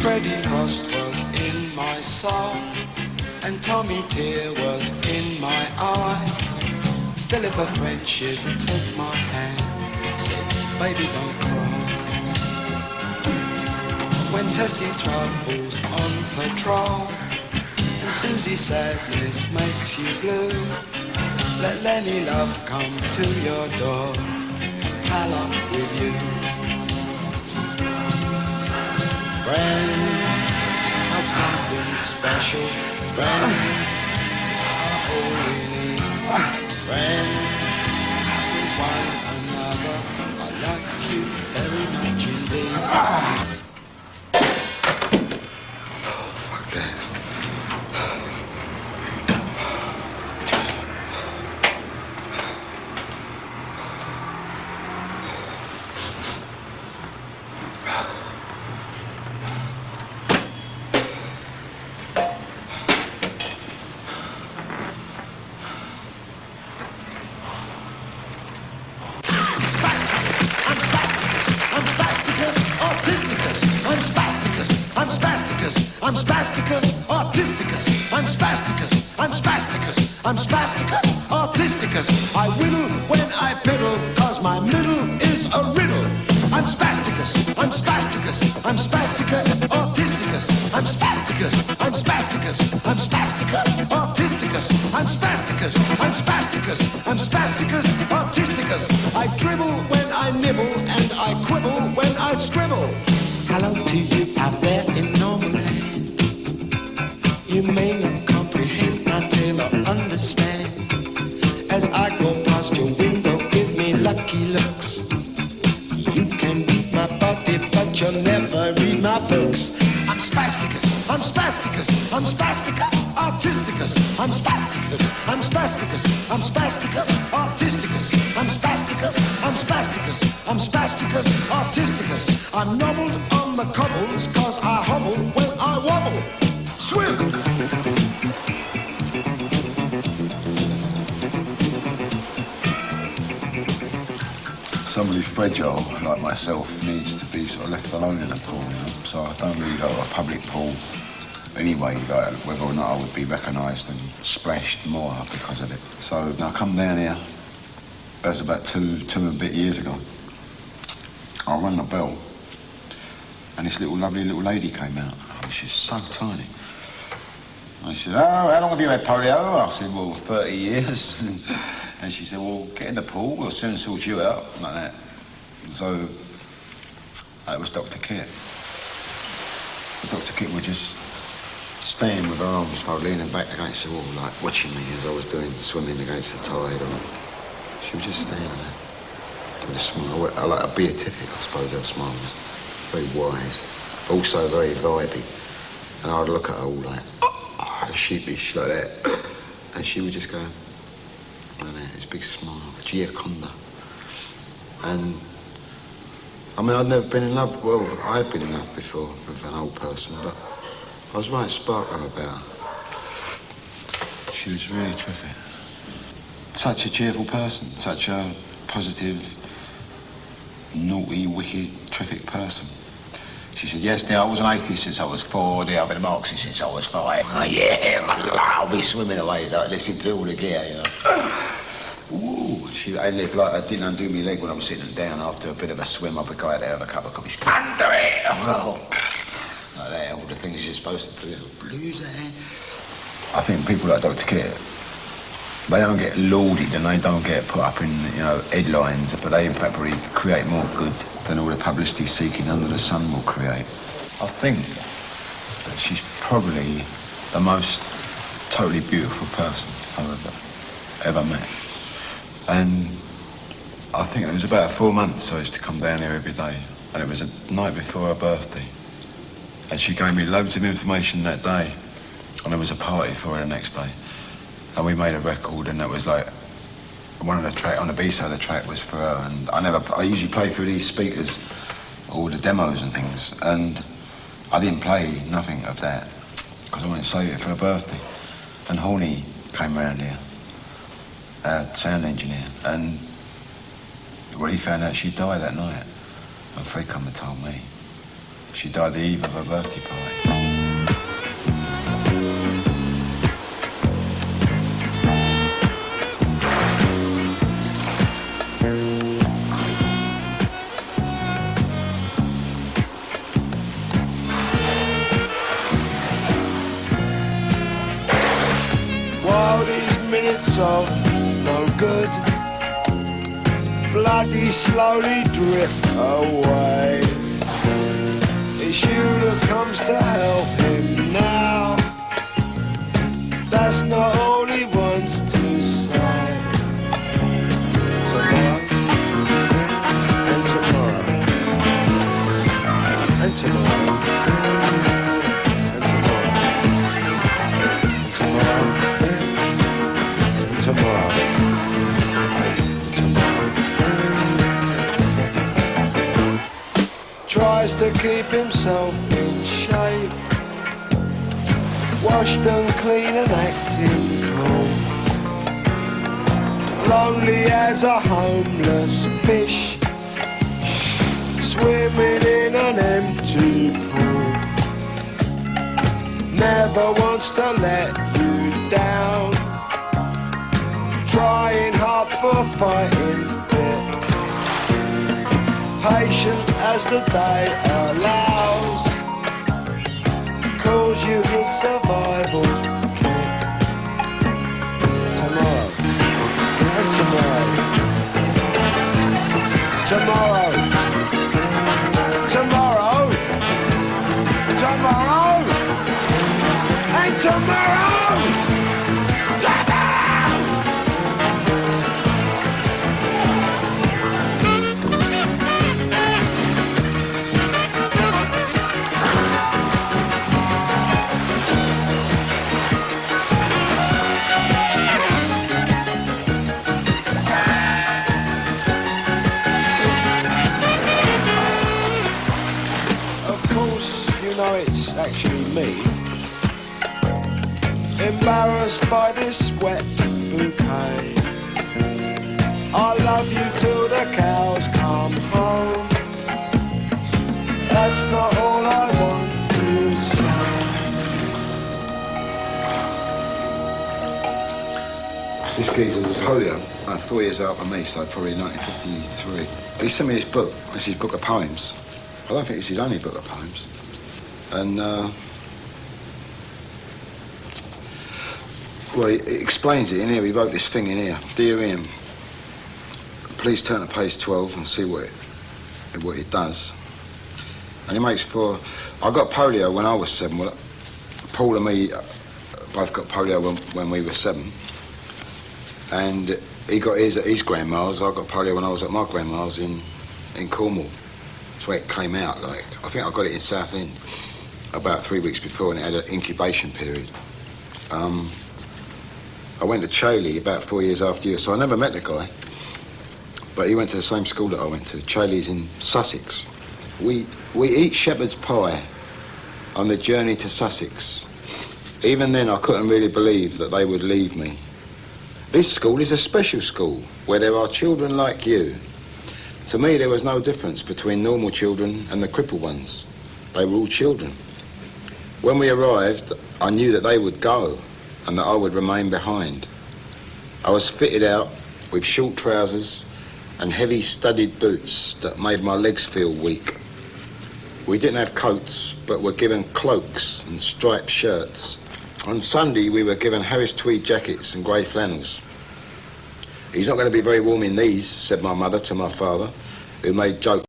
Freddie Frost was in my soul, and Tommy Tear was in my eye. Philippa Friendship took my hand, said, baby, don't cry. When Tessie Trouble's on patrol, and Susie Sadness makes you blue, let Lenny Love come to your door and pal up with you. Friends are something special. Friends are all we need. Friends with one another. I like you very much indeed. Fuck that. I'm spasticus, autisticus. I'm spasticus, I'm spasticus. I'm spasticus, autisticus. I whittle when I piddle, cause my middle is a riddle. I'm spasticus, I'm spasticus. I'm spasticus, autisticus. I'm spasticus, I'm spasticus. I'm spasticus, autisticus. I'm spasticus, I'm spasticus. I'm spasticus, autisticus. I dribble when I nibble, and I quibble when I scribble. Hello to you out there in normal land. You may not comprehend my tale or understand. As I go past your window, give me lucky looks. You can read my body, but you'll never read my books. I'm spasticus, I'm spasticus, I'm spasticus, autisticus. I'm spasticus, I'm spasticus, I'm spasticus, autisticus. I'm spasticus, I'm spasticus, I'm spasticus, autisticus. I'm nobbled on the cobbles, cause I hobble when I wobble. Swim! Somebody fragile like myself needs to be sort of left alone in a pool, you know. So I don't really go to a public pool anyway, like whether or not I would be recognised and splashed more because of it. So I come down here, that was about two and a bit years ago. I rang the bell, and this lovely little lady came out. Oh, she's so tiny. I said, oh, how long have you had polio? I said, well, 30 years. And she said, well, get in the pool, we'll soon sort you out, like that. So, it was Dr. Kit. Dr. Kit would just stand with her arms folded, leaning back against the wall, like watching me as I was doing swimming against the tide, or she would just stand like that with a smile. I like a beatific, I suppose, her smile was very wise, also very vibey. And I'd look at her all like, sheepish like that, and she would just go like that, this big smile, Gioconda. And I mean, I'd never been in love. Well, I had been in love before with an old person, but I was right spark about her. She was really terrific. Such a cheerful person, such a positive, naughty, wicked, terrific person. She said, yes, dear, I was an atheist since I was 4, dear, I've been a Marxist since I was 5. Oh, yeah, I'll be swimming away, like, listening to all the gear, you know. Ooh, and if, like, I didn't undo my leg when I was sitting down after a bit of a swim, I'd go out there and have a cup of coffee. Undo it! Oh, like that, all the things you're supposed to do, blues hand. I think people like Dr. Kit, they don't get lauded and they don't get put up in, you know, headlines, but they, in fact, probably create more good than all the publicity seeking under the sun will create. I think that she's probably the most totally beautiful person I've ever met. And I think it was about 4 months I used to come down here every day, and it was the night before her birthday. And she gave me loads of information that day, and there was a party for her the next day. And we made a record, and that was like, one of the track on the B-side of the track was for her, and I usually play through these speakers, all the demos and things, and I didn't play nothing of that, because I wanted to save it for her birthday. And Horny came round here, our sound engineer, and well, he found out she died that night, and Fred come and told me. She died the eve of her birthday party. While these minutes of no good bloody slowly drip away, it's you that comes to help him now. That's not all he wants to say. Tomorrow, and tomorrow, and tomorrow, and tomorrow, and tomorrow, and tomorrow, and tomorrow. Tries to keep himself in shape, washed and clean and acting cool, lonely as a homeless fish, swimming in an empty pool. Never wants to let you down, trying hard for fighting fit, patient as the day allows, calls you his survival kit. Tomorrow, and tomorrow, tomorrow, tomorrow, tomorrow, and tomorrow, tomorrow. No, it's actually me, embarrassed by this wet bouquet. I love you till the cows come home. That's not all I want to say. This geezer was Holio, 4 years out from me, so probably 1953. He sent me this book. It's his book of poems. I don't think it's his only book of poems. And, well, he explains it in here. He wrote this thing in here. Dear Ian, please turn to page 12 and see what it does. And he makes for... I got polio when I was 7. Well, Paul and me both got polio when we were 7. And he got his at his grandma's. I got polio when I was at my grandma's in Cornwall. That's where it came out, like. I think I got it in Southend about 3 weeks before, and it had an incubation period. I went to Chaley about 4 years after you, so I never met the guy. But he went to the same school that I went to. Chaley's in Sussex. We eat shepherd's pie on the journey to Sussex. Even then, I couldn't really believe that they would leave me. This school is a special school where there are children like you. To me, there was no difference between normal children and the crippled ones. They were all children. When we arrived, I knew that they would go and that I would remain behind. I was fitted out with short trousers and heavy studded boots that made my legs feel weak. We didn't have coats, but were given cloaks and striped shirts. On Sunday, we were given Harris tweed jackets and grey flannels. He's not going to be very warm in these, said my mother to my father, who made jokes